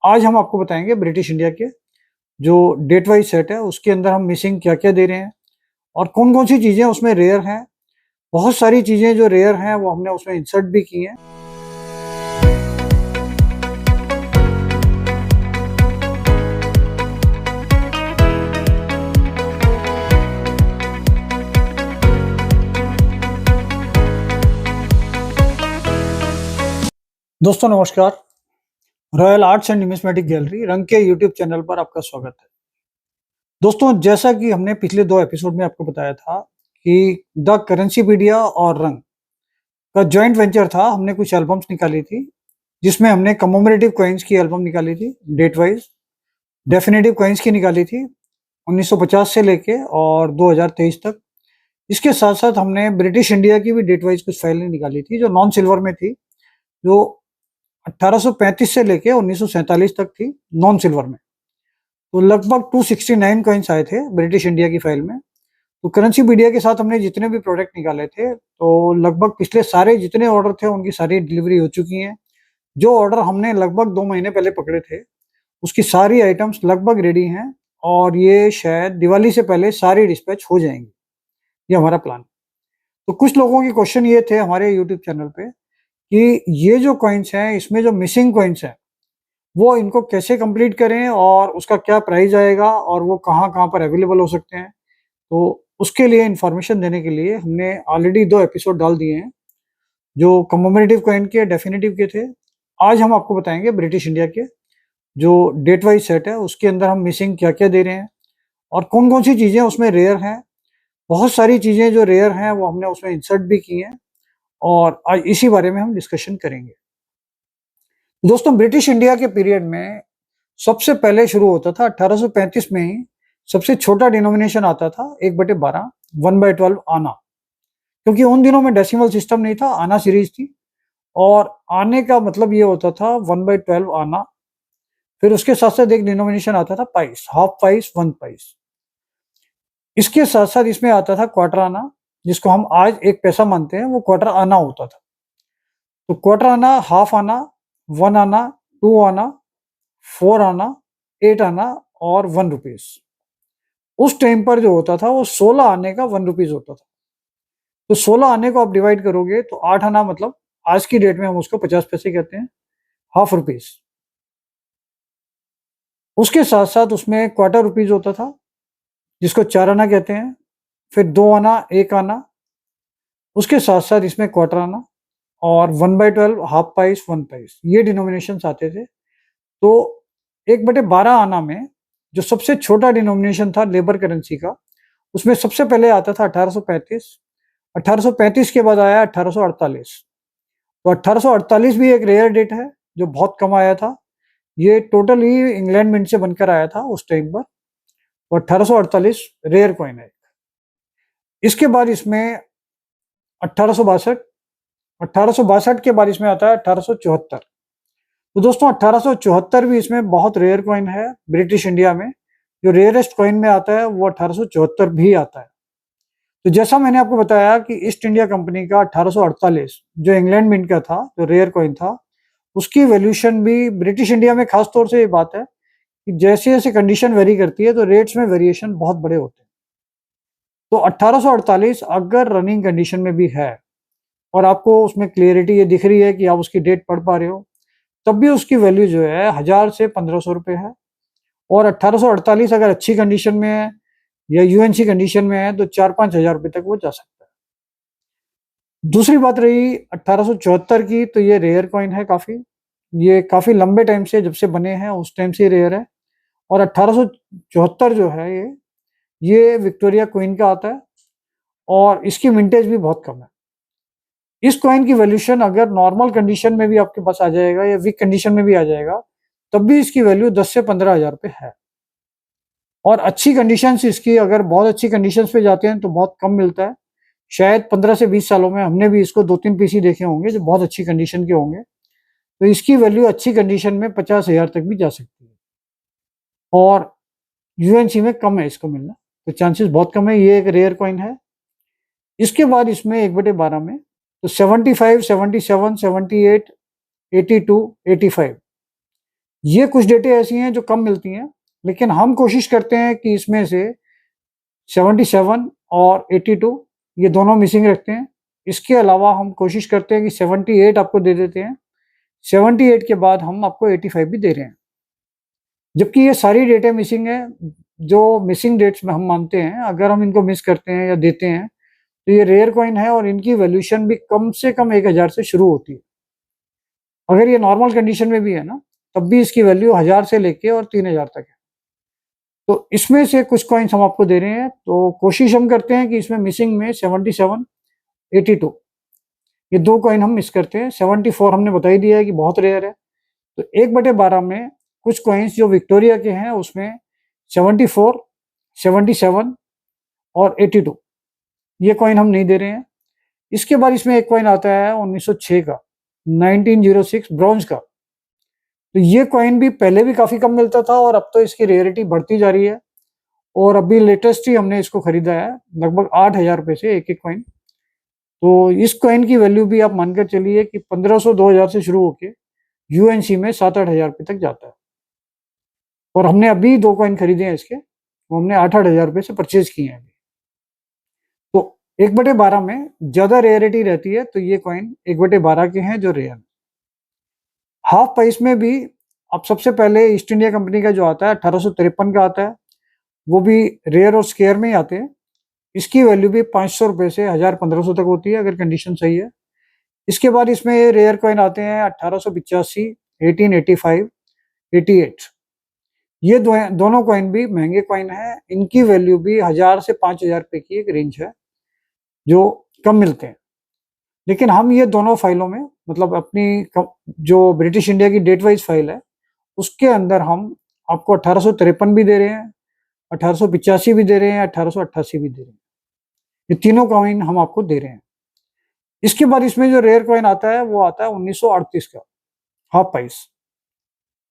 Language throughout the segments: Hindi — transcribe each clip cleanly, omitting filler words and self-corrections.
आज हम आपको बताएंगे ब्रिटिश इंडिया के जो डेट वाइज सेट है उसके अंदर हम मिसिंग क्या क्या दे रहे हैं और कौन कौन सी चीजें उसमें रेयर हैं। बहुत सारी चीजें जो रेयर हैं वो हमने उसमें इंसर्ट भी की हैं। दोस्तों नमस्कार। Royal arts and numismatic gallery रंग के यूट्यूब चैनल पर आपका स्वागत है। दोस्तों जैसा कि हमने पिछले 2 एपिसोड में आपको बताया था कि द करेंसीपीडिया और रंग का जॉइंट वेंचर था। हमने कुछ एल्बम्स निकाली थी जिसमें हमने कमोमरेटिव कॉइन्स की एल्बम निकाली थी डेट वाइज, डेफिनेटिव कॉइन्स की निकाली थी 1950 से लेके और 2023 तक। इसके साथ साथ हमने ब्रिटिश इंडिया की भी डेट वाइज कुछ फाइलें निकाली थी जो नॉन सिल्वर में थी, जो 1835 से लेके 1947 तक थी नॉन सिल्वर में। तो लगभग 269 कॉइन्स आए थे ब्रिटिश इंडिया की फाइल में। तो करेंसी मीडिया के साथ हमने जितने भी प्रोडक्ट निकाले थे तो लगभग पिछले सारे जितने ऑर्डर थे उनकी सारी डिलीवरी हो चुकी है। जो ऑर्डर हमने लगभग 2 महीने पहले पकड़े थे उसकी सारी आइटम्स लगभग रेडी हैं और ये शायद दिवाली से पहले सारी डिस्पैच हो जाएंगी। ये हमारा प्लान। तो कुछ लोगों के क्वेश्चन ये थे हमारे यूट्यूब चैनल पे कि ये जो कॉइन्स हैं इसमें जो मिसिंग कॉइन्स हैं वो इनको कैसे कंप्लीट करें और उसका क्या प्राइस आएगा और वो कहाँ-कहाँ पर अवेलेबल हो सकते हैं। तो उसके लिए इन्फॉर्मेशन देने के लिए हमने ऑलरेडी 2 एपिसोड डाल दिए हैं जो कमोमरेटिव कॉइन के, डेफिनेटिव के थे। आज हम आपको बताएंगे ब्रिटिश इंडिया के जो डेट वाइज सेट है उसके अंदर हम मिसिंग क्या-क्या दे रहे हैं और कौन-कौन सी चीजें उसमें रेयर हैं। बहुत सारी चीजें जो रेयर हैं वो हमने उसमें इंसर्ट भी की हैं और आज इसी बारे में हम डिस्कशन करेंगे। दोस्तों ब्रिटिश इंडिया के पीरियड में सबसे पहले शुरू होता था 1835 में ही। सबसे छोटा डिनोमिनेशन आता था 1/12, 1/12 आना, क्योंकि उन दिनों में डेसिमल सिस्टम नहीं था, आना सीरीज थी और आने का मतलब ये होता था 1/12 आना। फिर उसके साथ साथ एक डिनोमिनेशन आता था पाइस, हाफ पाइस, 1 पाइस। इसके साथ साथ इसमें आता था क्वार्टर आना, जिसको हम आज 1 पैसा मानते हैं, वो क्वार्टर आना होता था। तो क्वार्टर आना, हाफ आना, 1 आना, 2 आना, 4 आना, 8 आना और 1 रुपीज। उस टाइम पर जो होता था वो 16 आने का 1 रुपीज होता था। तो 16 आने को आप डिवाइड करोगे तो 8 आना, मतलब आज की डेट में हम उसको 50 पैसे कहते हैं, हाफ रुपीज। उसके साथ साथ उसमें क्वार्टर रुपीज होता था जिसको 4 आना कहते हैं। फिर 2 आना, 1 आना, उसके साथ साथ इसमें क्वार्टर आना और 1/12, हाफ पाइस, 1 पाइस, ये डिनोमिनेशन आते थे। तो 1/12 आना में जो सबसे छोटा डिनोमिनेशन था लेबर करेंसी का, उसमें सबसे पहले आता था 1835। 1835 के बाद आया 1848। तो 1848 भी एक रेयर डेट है जो बहुत कम आया था। ये टोटली इंग्लैंड मिंट से बनकर आया था उस टाइम पर। तो 1848 रेयर कॉइन है। इसके बाद इसमें 1862, 1862 के बाद इसमें आता है 1874। तो दोस्तों 1874 भी इसमें बहुत रेयर कॉइन है ब्रिटिश इंडिया में। जो रेयरेस्ट कॉइन में आता है वो 1874 भी आता है। तो जैसा मैंने आपको बताया कि ईस्ट इंडिया कंपनी का 1848 जो इंग्लैंड मिंट का था, जो रेयर कॉइन था, उसकी वैल्यूएशन भी ब्रिटिश इंडिया में खास तौर से ये बात है कि जैसे जैसे कंडीशन वेरी करती है तो रेट्स में वेरिएशन बहुत बड़े होते हैं। तो 1848 अगर रनिंग कंडीशन में भी है और आपको उसमें क्लियरिटी ये दिख रही है कि आप उसकी डेट पढ़ पा रहे हो, तब भी उसकी वैल्यू जो है 1000 से 1500 रुपए है। और 1848 अगर अच्छी कंडीशन में है या यूएनसी कंडीशन में है तो 4-5 हजार रुपए तक वो जा सकता है। दूसरी बात रही 1874 की, तो ये रेयर कॉइन है काफी। ये काफी लंबे टाइम से, जब से बने हैं उस टाइम से रेयर है। और 1874 जो है ये विक्टोरिया क्वीन का आता है और इसकी विंटेज भी बहुत कम है। इस कॉइन की वैल्यूशन अगर नॉर्मल कंडीशन में भी आपके पास आ जाएगा या वीक कंडीशन में भी आ जाएगा तब भी इसकी वैल्यू 10 से 15 हजार रुपए है। और अच्छी कंडीशन इसकी, अगर बहुत अच्छी कंडीशन पे जाते हैं तो बहुत कम मिलता है। शायद 15 से 20 सालों में हमने भी इसको 2-3 पीसी देखे होंगे जो बहुत अच्छी कंडीशन के होंगे। तो इसकी वैल्यू अच्छी कंडीशन में 50 हजार तक भी जा सकती है और यूएनसी में कम है इसको मिलना, तो चांसेस बहुत कम है। ये एक रेयर कॉइन है। इसके बाद इसमें 1/12 में तो 75, 77, 78, 82, 85 ये कुछ डेटे ऐसी हैं जो कम मिलती हैं, लेकिन हम कोशिश करते हैं कि इसमें से 77 और 82 ये दोनों मिसिंग रखते हैं। इसके अलावा हम कोशिश करते हैं कि 78 आपको दे देते हैं। 78 के बाद हम आपको 85 भी दे रहे हैं। जबकि ये सारी डेटे मिसिंग है, जो मिसिंग डेट्स में हम मानते हैं, अगर हम इनको मिस करते हैं या देते हैं, तो ये रेयर कॉइन है और इनकी वैल्यूएशन भी कम से कम 1000 से शुरू होती है। अगर ये नॉर्मल कंडीशन में भी है ना, तब भी इसकी वैल्यू 1000 से लेके और 3000 तक है। तो इसमें से कुछ कॉइन्स हम आपको दे रहे हैं, तो कोशिश हम करते हैं कि इसमें मिसिंग में 77, 82 ये 2 कॉइन हम मिस करते हैं। 74 हमने बता ही दिया है कि बहुत रेयर है। तो 1/12 में कुछ कॉइन्स जो विक्टोरिया के हैं उसमें 74, 77 और 82 ये कॉइन हम नहीं दे रहे हैं। इसके बाद इसमें एक कॉइन आता है 1906 का, 1906 ब्रॉन्ज का। तो ये कॉइन भी पहले भी काफी कम मिलता था और अब तो इसकी रेयरिटी बढ़ती जा रही है, और अभी लेटेस्ट ही हमने इसको खरीदा है लगभग 8000 रुपए से एक एक कॉइन। तो इस कॉइन की वैल्यू भी आप मानकर चलिए कि 1500 2000 से शुरू होके यूएनसी में 7-8 हजार रुपये तक जाता है। और हमने अभी 2 कॉइन खरीदे हैं इसके, वो हमने 8-8 हजार रुपये से परचेज किए हैं अभी। तो 1/12 में ज्यादा रेयरिटी रहती है, तो ये कॉइन 1/12 के हैं जो रेयर। हाफ प्राइस में भी अब सबसे पहले ईस्ट इंडिया कंपनी का जो आता है 1853 का आता है, वो भी रेयर और स्केयर में ही आते हैं। इसकी वैल्यू भी 500 रुपए से 1000-1500 तक होती है अगर कंडीशन सही है। इसके बाद इसमें रेयर कॉइन आते हैं 1885, 1885, 88। ये दोनों कॉइन भी महंगे कॉइन है। इनकी वैल्यू भी 1000 से 5000 रुपए की एक रेंज है, जो कम मिलते हैं। लेकिन हम ये दोनों फाइलों में, मतलब अपनी जो ब्रिटिश इंडिया की डेट वाइज फाइल है उसके अंदर हम आपको 1853 भी दे रहे हैं, 1885 भी दे रहे हैं, 1888 भी दे रहे हैं। ये तीनों कॉइन हम आपको दे रहे हैं। इसके बाद इसमें जो रेयर कॉइन आता है वो आता है 1938 का हाफ प्राइस।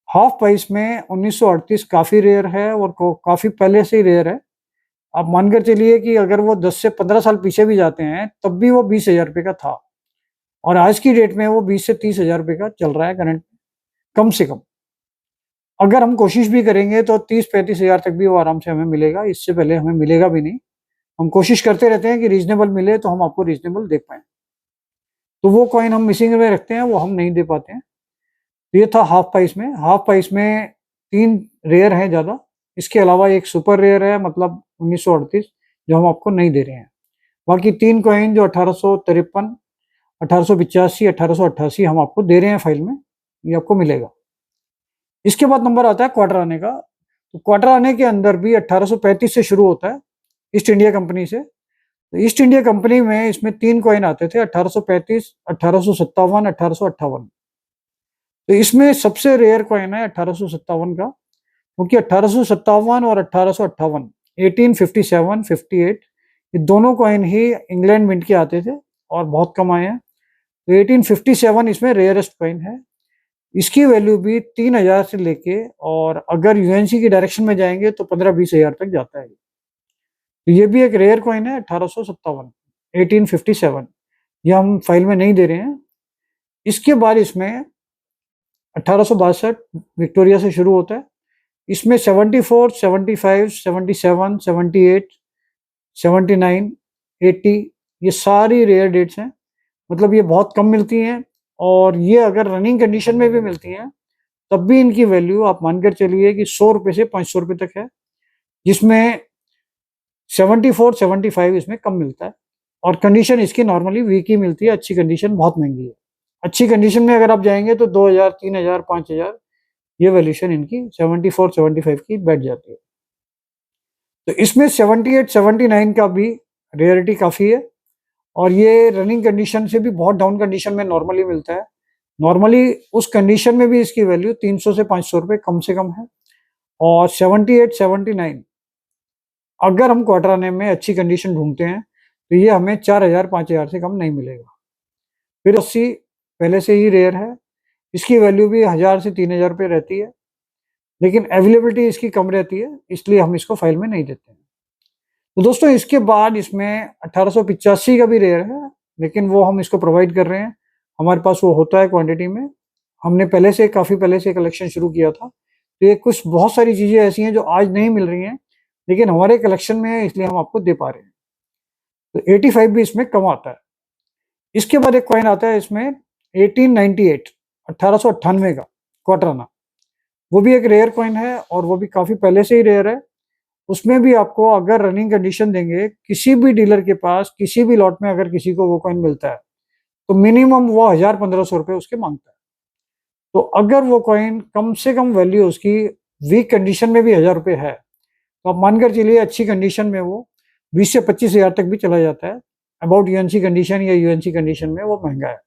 हाफ प्राइस में 1938 काफी रेयर है और काफी पहले से ही रेयर है। आप मानकर चलिए कि अगर वो 10 से 15 साल पीछे भी जाते हैं तब भी वो 20,000 रुपये का था, और आज की डेट में वो 20 से 30,000 रुपये का चल रहा है करंट, कम से कम। अगर हम कोशिश भी करेंगे तो 30-35 हजार तक भी वो आराम से हमें मिलेगा, इससे पहले हमें मिलेगा भी नहीं। हम कोशिश करते रहते हैं कि रीजनेबल मिले तो हम आपको रीजनेबल दे पाए। तो वो कॉइन हम मिसिंग में रखते हैं, वो हम नहीं दे पाते हैं। तो ये था हाफ प्राइस में। हाफ प्राइस में 3 रेयर हैं ज़्यादा, इसके अलावा एक सुपर रेयर है, मतलब 1938 जो हम आपको नहीं दे रहे हैं। बाकी 3 कॉइन जो 1853, 1885, 1888 हम आपको दे रहे हैं फाइल में, ये आपको मिलेगा। इसके बाद नंबर आता है क्वार्टर आने का। तो क्वार्टर आने के अंदर भी 1835 से शुरू होता है ईस्ट इंडिया कंपनी से। तो ईस्ट इंडिया कंपनी में इसमें 3 कॉइन आते थे, 1835, 1857, 1858। तो इसमें सबसे रेयर कॉइन है 1857 का, क्योंकि 1857 और 1858, 1857, 58 ये दोनों कॉइन ही इंग्लैंड मिंट के आते थे और बहुत कम आए हैं। तो 1857 इसमें रेयरेस्ट कॉइन है। इसकी वैल्यू भी 3000 से लेके, और अगर यूएनसी की डायरेक्शन में जाएंगे तो 15-20 हजार तक जाता है। तो ये भी एक रेयर कॉइन है 1857, 1857। ये हम फाइल में नहीं दे रहे हैं। इसके बाद इसमें 1862 विक्टोरिया से शुरू होता है। इसमें 74, 75, 77, 78, 79, 80 ये सारी रेयर डेट्स हैं। मतलब ये बहुत कम मिलती हैं, और ये अगर रनिंग कंडीशन में भी मिलती हैं तब भी इनकी वैल्यू आप मानकर चलिए कि 100 रुपए से 500 रुपए तक है, जिसमें 74, 75 इसमें कम मिलता है। और कंडीशन इसकी नॉर्मली वीक ही मिलती है, अच्छी कंडीशन बहुत महंगी है। अच्छी कंडीशन में अगर आप जाएंगे तो 2000, 3000, 5000 ये वैल्यूशन इनकी 74, 75 की बैठ जाती है। तो इसमें 78, 79 का भी रेयरिटी काफ़ी है, और ये रनिंग कंडीशन से भी बहुत डाउन कंडीशन में नॉर्मली मिलता है। नॉर्मली उस कंडीशन में भी इसकी वैल्यू 300 से 500 रुपये कम से कम है। और 78, 79 अगर हम क्वार्टर आने में अच्छी कंडीशन ढूंढते हैं तो ये हमें 4000, 5000 से कम नहीं मिलेगा। फिर 80 पहले से ही रेयर है, इसकी वैल्यू भी 1000 से 3000 रुपये रहती है, लेकिन अवेलेबिलिटी इसकी कम रहती है, इसलिए हम इसको फाइल में नहीं देते हैं। तो दोस्तों इसके बाद इसमें 1885 का भी रेयर है, लेकिन वो हम इसको प्रोवाइड कर रहे हैं, हमारे पास वो होता है क्वांटिटी में। हमने काफ़ी पहले से कलेक्शन शुरू किया था। तो ये कुछ बहुत सारी चीज़ें ऐसी हैं जो आज नहीं मिल रही हैं, लेकिन हमारे कलेक्शन में है इसलिए हम आपको दे पा रहे हैं। तो 85 भी इसमें कम आता है। इसके बाद एक कॉइन आता है इसमें 1898 1898 का क्वार्टराना। वो भी एक रेयर कॉइन है और वो भी काफ़ी पहले से ही रेयर है। उसमें भी आपको अगर रनिंग कंडीशन देंगे, किसी भी डीलर के पास, किसी भी लॉट में अगर किसी को वो कॉइन मिलता है, तो मिनिमम वो 1000-1500 रुपए उसके मांगता है। तो अगर वो कॉइन कम से कम वैल्यू उसकी वीक कंडीशन में भी 1000 रुपए है, तो आप मानकर चलिए अच्छी कंडीशन में वो 20 से 25 हज़ार तक भी चला जाता है। अबाउट यूएनसी कंडीशन या यूएनसी कंडीशन में वो महंगा है।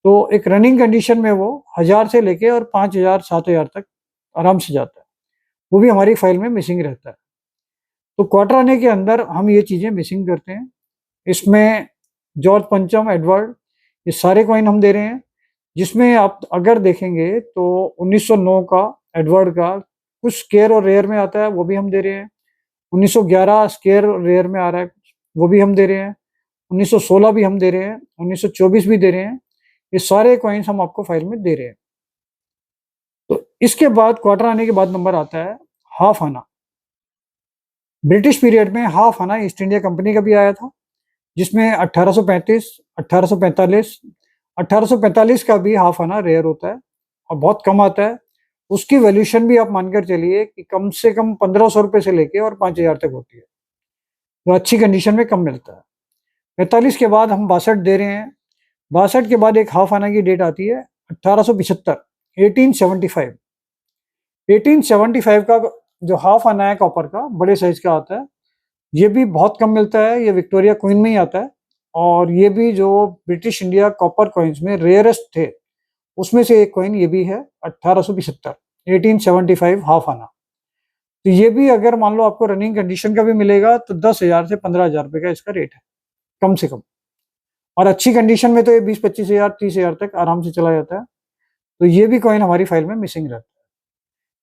तो एक रनिंग कंडीशन में वो 1000 से लेके और 5000 7000 तक आराम से जाता है। वो भी हमारी फाइल में मिसिंग रहता है। तो क्वार्टर आने के अंदर हम ये चीज़ें मिसिंग करते हैं। इसमें जॉर्ज पंचम, एडवर्ड, ये सारे कॉइन हम दे रहे हैं, जिसमें आप अगर देखेंगे तो 1909 का एडवर्ड का कुछ स्केयर और रेयर में आता है, वो भी हम दे रहे हैं। 1911 स्केयर और रेयर में आ रहा है, वो भी हम दे रहे हैं। 1916 भी हम दे रहे हैं, 1924 भी दे रहे हैं। ये सारे कॉइन्स हम आपको फाइल में दे रहे हैं। तो इसके बाद क्वार्टर आने के बाद नंबर आता है हाफ आना। ब्रिटिश पीरियड में हाफ आना ईस्ट इंडिया कंपनी का भी आया था, जिसमें 1835, 1845, 1845 का भी हाफ आना रेयर होता है और बहुत कम आता है। उसकी वैल्यूएशन भी आप मानकर चलिए कि कम से कम 1500 रुपए से लेके और 5000 तक होती है, जो अच्छी कंडीशन में कम मिलता है। 45 के बाद हम 62 दे रहे हैं। 62 के बाद एक हाफ आना की डेट आती है 1875, 1875। 1875 का जो हाफ आना है कॉपर का, बड़े साइज का आता है, ये भी बहुत कम मिलता है। ये विक्टोरिया क्वीन में ही आता है और ये भी जो ब्रिटिश इंडिया कॉपर कॉइन्स में रेयरेस्ट थे, उसमें से एक कॉइन ये भी है 1875, 1875 हाफ आना। तो ये भी अगर मान लो आपको रनिंग कंडीशन का भी मिलेगा तो 10,000 से 15,000 रुपए का इसका रेट है, कम से कम। और अच्छी कंडीशन में तो ये 20-25 हज़ार, 30,000 तक आराम से चला जाता है। तो ये भी कॉइन हमारी फाइल में मिसिंग रहता है।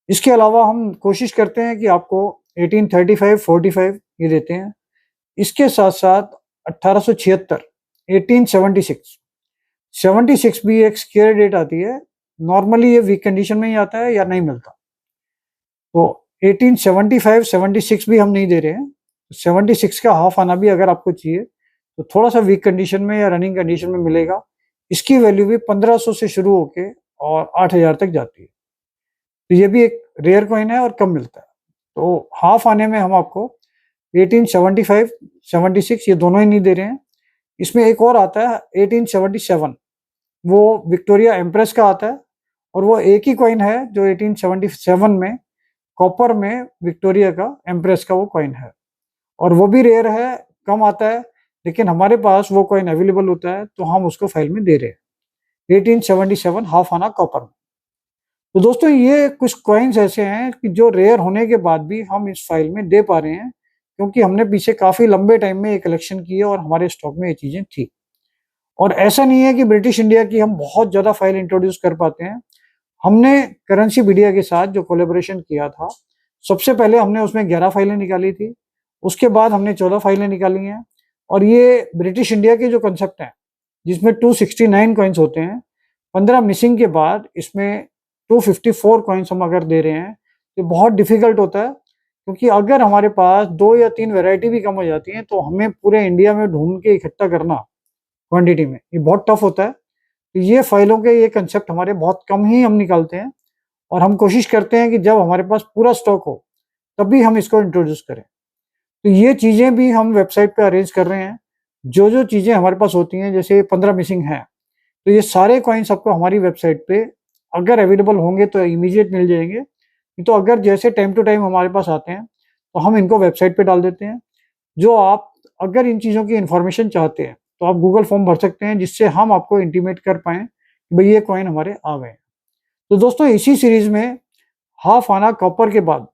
इसके अलावा हम कोशिश करते हैं कि आपको 1835, 45 ये देते हैं। इसके साथ-साथ 1876, 1876, 76 भी एक स्केयर डेट आती है। नॉर्मली ये वीक कंडीशन में ही आता है या नहीं मिलता। तो 1875, 76 भी हम नहीं दे रहे हैं। 76 का हाफ आना भी अगर आपको चाहिए, तो थोड़ा-सा वीक कंडीशन में या रनिंग कंडीशन में मिलेगा। इसकी वैल्यू भी 1500 से शुरू होके और 8000 तक जाती है। तो ये भी एक रेयर कॉइन है और कम मिलता है। तो हाफ आने में हम आपको 1875, 76 ये दोनों ही नहीं दे रहे हैं। इसमें एक और आता है 1877, वो विक्टोरिया एम्प्रेस का आता है और वो एक ही कॉइन है जो 1877 में कॉपर में विक्टोरिया का एम्प्रेस का वो कॉइन है और वो भी रेयर है, कम आता है, लेकिन हमारे पास वो कॉइन अवेलेबल होता है तो हम उसको फाइल में दे रहे हैं 1877 हाफ आना कॉपर में। तो दोस्तों ये कुछ कॉइन्स ऐसे हैं कि जो रेयर होने के बाद भी हम इस फाइल में दे पा रहे हैं, क्योंकि हमने पीछे काफ़ी लंबे टाइम में ये कलेक्शन की है और हमारे स्टॉक में ये चीज़ें थी। और ऐसा नहीं है कि ब्रिटिश इंडिया की हम बहुत ज़्यादा फाइल इंट्रोड्यूस कर पाते हैं। हमने करेंसीपीडिया के साथ जो कोलैबोरेशन किया था, सबसे पहले हमने उसमें 11 फाइलें निकाली थी, उसके बाद हमने 14 फाइलें निकाली हैं और ये ब्रिटिश इंडिया के जो कंसेप्ट हैं, जिसमें 269 कॉइन्स होते हैं, 15 मिसिंग के बाद इसमें 254 कॉइन्स हम अगर दे रहे हैं, तो बहुत डिफ़िकल्ट होता है, क्योंकि अगर हमारे पास 2 या 3 वैरायटी भी कम हो जाती हैं, तो हमें पूरे इंडिया में ढूँढ के इकट्ठा करना क्वांटिटी में, ये बहुत टफ होता है। तो ये फाइलों के ये कंसेप्ट हमारे बहुत कम ही हम निकालते हैं और हम कोशिश करते हैं कि जब हमारे पास पूरा स्टॉक हो, तभी हम इसको इंट्रोड्यूस करें। तो ये चीज़ें भी हम वेबसाइट पे अरेंज कर रहे हैं। जो-जो चीज़ें हमारे पास होती हैं, जैसे 15 मिसिंग हैं, तो ये सारे कॉइन्स आपको हमारी वेबसाइट पे अगर अवेलेबल होंगे तो इमीडिएट मिल जाएँगे। नहीं तो अगर जैसे टाइम टू टाइम हमारे पास आते हैं, तो हम इनको वेबसाइट पे डाल देते हैं। जो आप अगर इन चीज़ों की इन्फॉर्मेशन चाहते हैं, तो आप गूगल फॉर्म भर सकते हैं, जिससे हम आपको इंटीमेट कर पाएँ कि भई ये कॉइन हमारे आ गए हैं। तो दोस्तों इसी सीरीज़ में हाफ आना कॉपर के बाद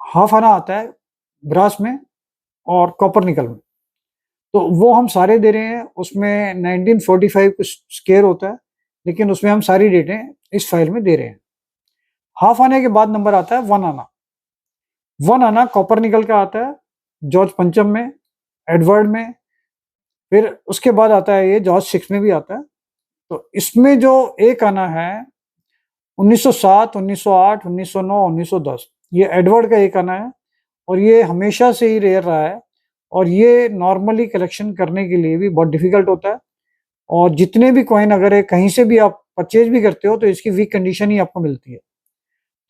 हाफ आना आता है ब्रास में और कॉपर निकल में। तो वो हम सारे दे रहे हैं। उसमें 1945 कुछ स्केयर होता है, लेकिन उसमें हम सारी डेटें इस फाइल में दे रहे हैं। हाफ आने के बाद नंबर आता है 1 आना। 1 आना कॉपर निकल का आता है, जॉर्ज पंचम में, एडवर्ड में, फिर उसके बाद आता है ये जॉर्ज 6 में भी आता है तो इसमें जो एक आना है 1907, 1908, 1909, 1910, ये एडवर्ड का एक आना है और ये हमेशा से ही रेयर रहा है और ये नॉर्मली कलेक्शन करने के लिए भी बहुत डिफिकल्ट होता है। और जितने भी कॉइन अगर कहीं से भी आप परचेज भी करते हो तो इसकी वीक कंडीशन ही आपको मिलती है।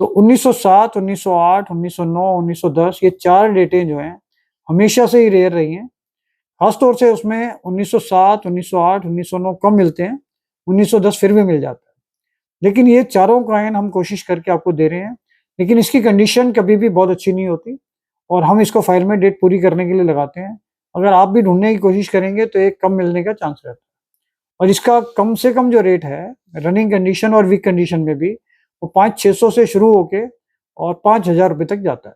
तो 1907, 1908, 1909, 1910 ये चार डेटें जो हैं हमेशा से ही रेयर रही हैं। खासतौर से उसमें 1907, 1908, 1909 कम मिलते हैं, 1910 फिर भी मिल जाता है। लेकिन ये चारों कॉइन हम कोशिश करके आपको दे रहे हैं, लेकिन इसकी कंडीशन कभी भी बहुत अच्छी नहीं होती और हम इसको फाइल में डेट पूरी करने के लिए लगाते हैं। अगर आप भी ढूंढने की कोशिश करेंगे तो एक कम मिलने का चांस रहता है और इसका कम से कम जो रेट है रनिंग कंडीशन और वीक कंडीशन में भी वो 500-600 से शुरू होके और 5,000 रुपये तक जाता है।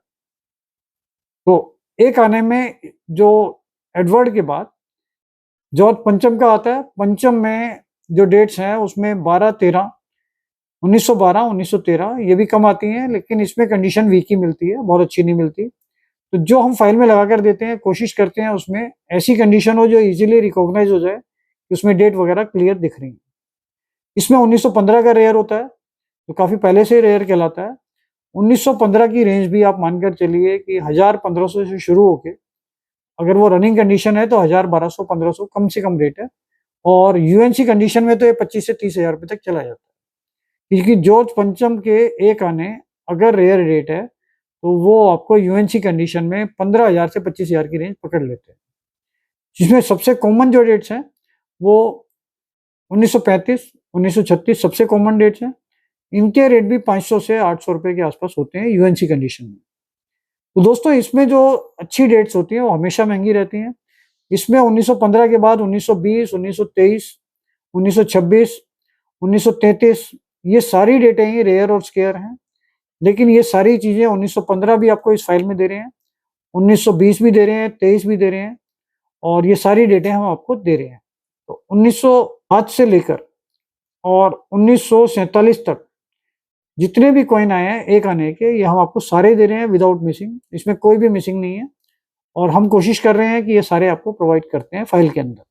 तो एक आने में जो एडवर्ड के बाद जॉर्ज पंचम का आता है, पंचम में जो डेट्स हैं उसमें 12-13, 1912, 1913 ये भी कम आती हैं, लेकिन इसमें कंडीशन वीक ही मिलती है, बहुत अच्छी नहीं मिलती। तो जो हम फाइल में लगा कर देते हैं, कोशिश करते हैं उसमें ऐसी कंडीशन हो जो इजीली रिकॉग्नाइज हो जाए कि उसमें डेट वगैरह क्लियर दिख रही है। इसमें 1915 का रेयर होता है, तो काफ़ी पहले से रेयर कहलाता है। 1915 की रेंज भी आप मानकर चलिए कि 1000-1500 से शुरू होके अगर वो रनिंग कंडीशन है तो 1000-1200-1500 कम से कम रेट है और यूएनसी कंडीशन में तो ये 25 से 30,000 रुपये तक चला जाता है। क्योंकि जॉर्ज पंचम के एक आने अगर रेयर रेट है तो वो आपको यूएनसी कंडीशन में 15,000 से 25,000 की रेंज पकड़ लेते हैं। जिसमें सबसे कॉमन जो डेट्स हैं वो 1935, 1936 सबसे कॉमन डेट्स हैं। इनके रेट भी 500 से 800 रुपए के आसपास होते हैं यूएनसी कंडीशन में। तो दोस्तों इसमें जो अच्छी डेट्स होती हैं वो हमेशा महंगी रहती हैं। इसमें 1915 के बाद 1920, 1923, 1926, 1933 ये सारी डेटें ही रेयर और स्केयर हैं। लेकिन ये सारी चीजें 1915 भी आपको इस फाइल में दे रहे हैं, 1920 भी दे रहे हैं, 23 भी दे रहे हैं और ये सारी डेटें हम आपको दे रहे हैं। तो 1905 से लेकर और 1947 तक जितने भी कॉइन आए हैं एक आने के, ये हम आपको सारे दे रहे हैं विदाउट मिसिंग। इसमें कोई भी मिसिंग नहीं है और हम कोशिश कर रहे हैं कि ये सारे आपको प्रोवाइड करते हैं फाइल के अंदर।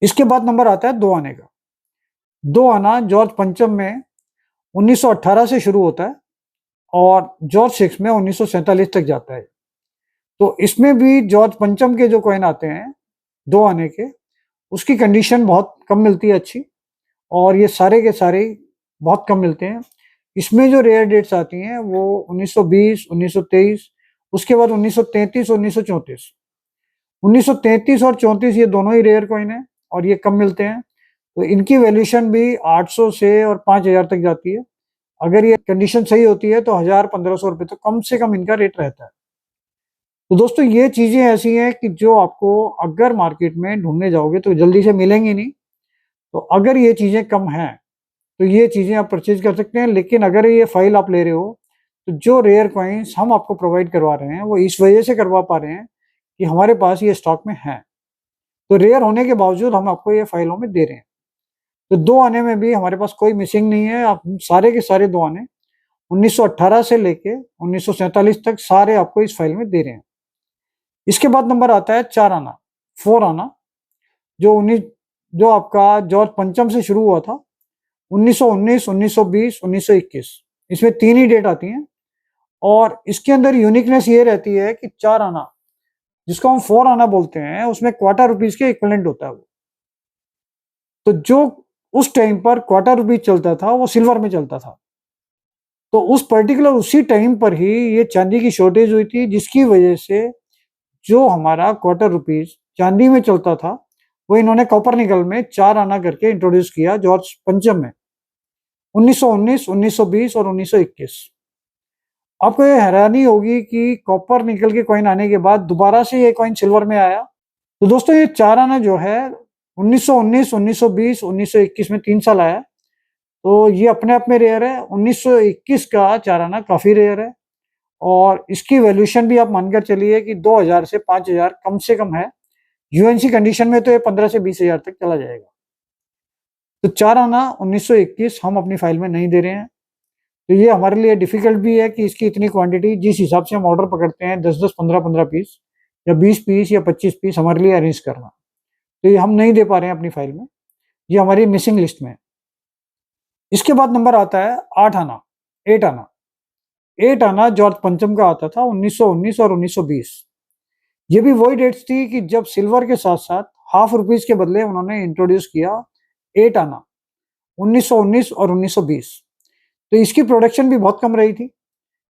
इसके बाद नंबर आता है 2 आने का। 2 आना जॉर्ज पंचम में 1918 से शुरू होता है और जॉर्ज 6 में 1947 तक जाता है। तो इसमें भी जॉर्ज पंचम के जो कॉइन आते हैं 2 आने के, उसकी कंडीशन बहुत कम मिलती है अच्छी और ये सारे के सारे बहुत कम मिलते हैं। इसमें जो रेयर डेट्स आती हैं वो 1920, 1923, उसके बाद 1933 और 1934। 1933 और 34 ये दोनों ही रेयर कॉइन है और ये कम मिलते हैं। तो इनकी वैल्यूएशन भी 800 से और 5,000 तक जाती है। अगर ये कंडीशन सही होती है तो 1000-1500 रुपये तो कम से कम इनका रेट रहता है। तो दोस्तों ये चीजें ऐसी हैं कि जो आपको अगर मार्केट में ढूंढने जाओगे तो जल्दी से मिलेंगी नहीं। तो अगर ये चीजें कम हैं तो ये चीजें आप परचेज कर सकते हैं। लेकिन अगर ये फाइल आप ले रहे हो तो जो रेयर कॉइन्स हम आपको प्रोवाइड करवा रहे हैं वो इस वजह से करवा पा रहे हैं कि हमारे पास ये स्टॉक में है। तो रेयर होने के बावजूद हम आपको ये फाइलों में दे रहे हैं। तो 2 आने में भी हमारे पास कोई मिसिंग नहीं है। आप सारे के सारे 2 आने 1918 से लेके 1947 तक सारे आपको इस फाइल में दे रहे हैं। इसके बाद नंबर आता है 4 आना, 4 आना, जो आपका जॉर्ज पंचम से शुरू हुआ था 1919, 1920, 1921। इसमें 3 ही डेट आती हैं और इसके अंदर यूनिकनेस ये रहती है कि 4 आना जिसको हम 4 आना बोलते हैं उसमें क्वार्टर रुपीज के इक्विवेलेंट होता है वो। तो जो उस टाइम पर क्वार्टर रुपीज चलता था वो सिल्वर में चलता था। तो उस पर्टिकुलर उसी टाइम पर ही ये चांदी की शॉर्टेज हुई थी जिसकी वजह से जो हमारा क्वार्टर रुपीज चांदी में चलता था वो इन्होंने कॉपर निकल में 4 आना करके इंट्रोड्यूस किया जॉर्ज पंचम में 1919, 1920 और 1921। आपको ये हैरानी होगी कि कॉपर निकल के कॉइन आने के बाद दोबारा से ये कॉइन सिल्वर में आया। तो दोस्तों ये 4 आना जो है 1919, 1920, 1921 में 3 साल आया। तो ये अपने आप में रेयर है। 1921 का 4 आना काफी रेयर है और इसकी वैल्यूएशन भी आप मानकर चलिए कि 2000 से 5000 कम से कम है। यूएनसी कंडीशन में तो ये 15 से 20,000 तक चला जाएगा। तो 4 आना 1921 हम अपनी फाइल में नहीं दे रहे हैं। तो ये हमारे लिए डिफिकल्ट भी है कि इसकी इतनी क्वांटिटी जिस हिसाब से हम ऑर्डर पकड़ते हैं 10-10, 15-15 पीस या 20 पीस या 25 पीस हमारे लिए अरेंज करना, तो ये हम नहीं दे पा रहे हैं अपनी फाइल में। ये हमारी मिसिंग लिस्ट में है। इसके बाद नंबर आता है 8 आना, 8 आना। 8 आना जॉर्ज पंचम का आता था 1919 और 1920। ये भी वही डेट्स थी कि जब सिल्वर के साथ साथ हाफ रुपीज के बदले उन्होंने इंट्रोड्यूस किया 8 आना, 1919 और 1920। तो इसकी प्रोडक्शन भी बहुत कम रही थी।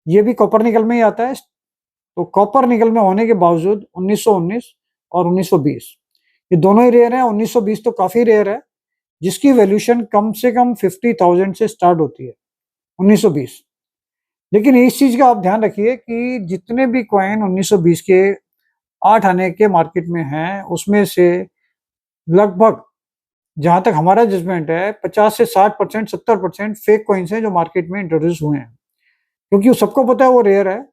ये भी कॉपर निकल में ही आता है। तो कॉपर निकल में होने के बावजूद 1919 और 1920 ये दोनों ही रेयर है। 1920 तो काफी रेयर है, जिसकी वैल्यूएशन कम से कम 50,000 से स्टार्ट होती है 1920। लेकिन इस चीज का आप ध्यान रखिए कि जितने भी कॉइन 1920 के 8 आने के मार्केट में हैं, उसमें से लगभग, जहां तक हमारा जजमेंट है, 50 से 60%, 70% फेक कॉइन्स हैं जो मार्केट में इंट्रोड्यूस हुए हैं। क्योंकि वो सबको पता है वो रेयर है,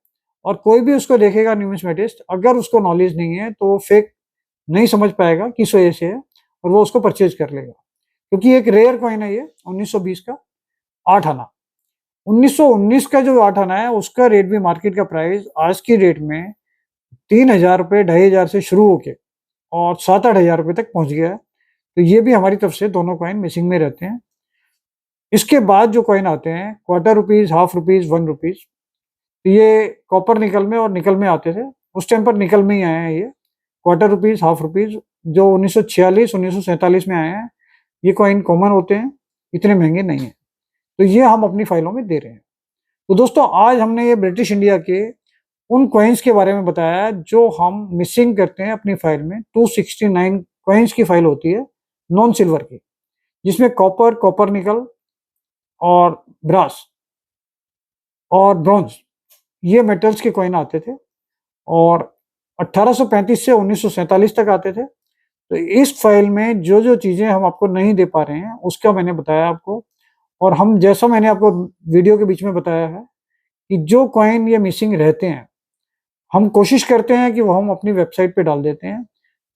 और कोई भी उसको देखेगा न्यूमिस्मेटिस्ट, अगर उसको नॉलेज नहीं है तो वो फेक नहीं समझ पाएगा किस वजह से है, और वो उसको परचेज कर लेगा। क्योंकि एक रेयर कॉइन है ये 1920 का 8 आना। 1919 का जो 8 आना है उसका रेट भी, मार्केट का प्राइस आज की डेट में 3,000 रुपये, 2,500 से शुरू होके और 7-8 हजार रुपये तक पहुंच गया है। तो ये भी हमारी तरफ से दोनों कॉइन मिसिंग में रहते हैं। इसके बाद जो कॉइन आते हैं quarter rupees, half rupees, 1 rupees, ये कॉपर निकल में और निकल में आते थे। उस टाइम पर निकल में ही आए हैं ये क्वार्टर रुपीज, हाफ रुपीज, जो 1946, 1947 में आए हैं। ये कॉइन कॉमन होते हैं, इतने महंगे नहीं है। तो ये हम अपनी फाइलों में दे रहे हैं। तो दोस्तों, आज हमने ये ब्रिटिश इंडिया के उन कॉइन्स के बारे में बताया जो हम मिसिंग करते हैं अपनी फाइल में। 269 कॉइन्स की फाइल होती है नॉन सिल्वर की, जिसमें कॉपर, कॉपर निकल और ब्रास और ब्रॉन्ज, ये मेटल्स के कॉइन आते थे, और 1835 से 1947 तक आते थे। तो इस फाइल में जो जो चीजें हम आपको नहीं दे पा रहे हैं उसका मैंने बताया आपको। और हम, जैसा मैंने आपको वीडियो के बीच में बताया है, कि जो कॉइन ये मिसिंग रहते हैं, हम कोशिश करते हैं कि वो हम अपनी वेबसाइट पे डाल देते हैं।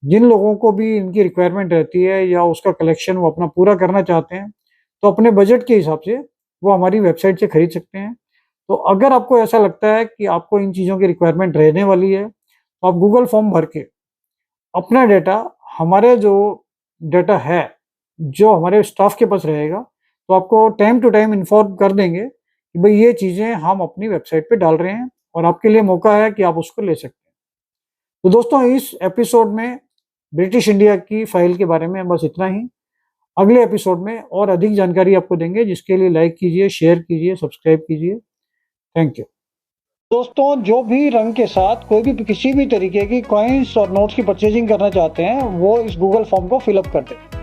जिन लोगों को भी इनकी रिक्वायरमेंट रहती है या उसका कलेक्शन वो अपना पूरा करना चाहते हैं, तो अपने बजट के हिसाब से वो हमारी वेबसाइट से खरीद सकते हैं। तो अगर आपको ऐसा लगता है कि आपको इन चीज़ों की रिक्वायरमेंट रहने वाली है, तो आप गूगल फॉर्म भर के अपना डेटा, हमारे जो डेटा है जो हमारे स्टाफ के पास रहेगा, तो आपको टाइम टू टाइम इन्फॉर्म कर देंगे कि भाई ये चीज़ें हम अपनी वेबसाइट पे डाल रहे हैं, और आपके लिए मौका है कि आप उसको ले सकते हैं। तो दोस्तों, इस एपिसोड में ब्रिटिश इंडिया की फाइल के बारे में बस इतना ही। अगले एपिसोड में और अधिक जानकारी आपको देंगे, जिसके लिए लाइक कीजिए, शेयर कीजिए, सब्सक्राइब कीजिए। Thank you. दोस्तों, जो भी रंग के साथ कोई भी किसी भी तरीके की कॉइन्स और नोट्स की परचेजिंग करना चाहते हैं, वो इस गूगल फॉर्म को फिलअप कर दें।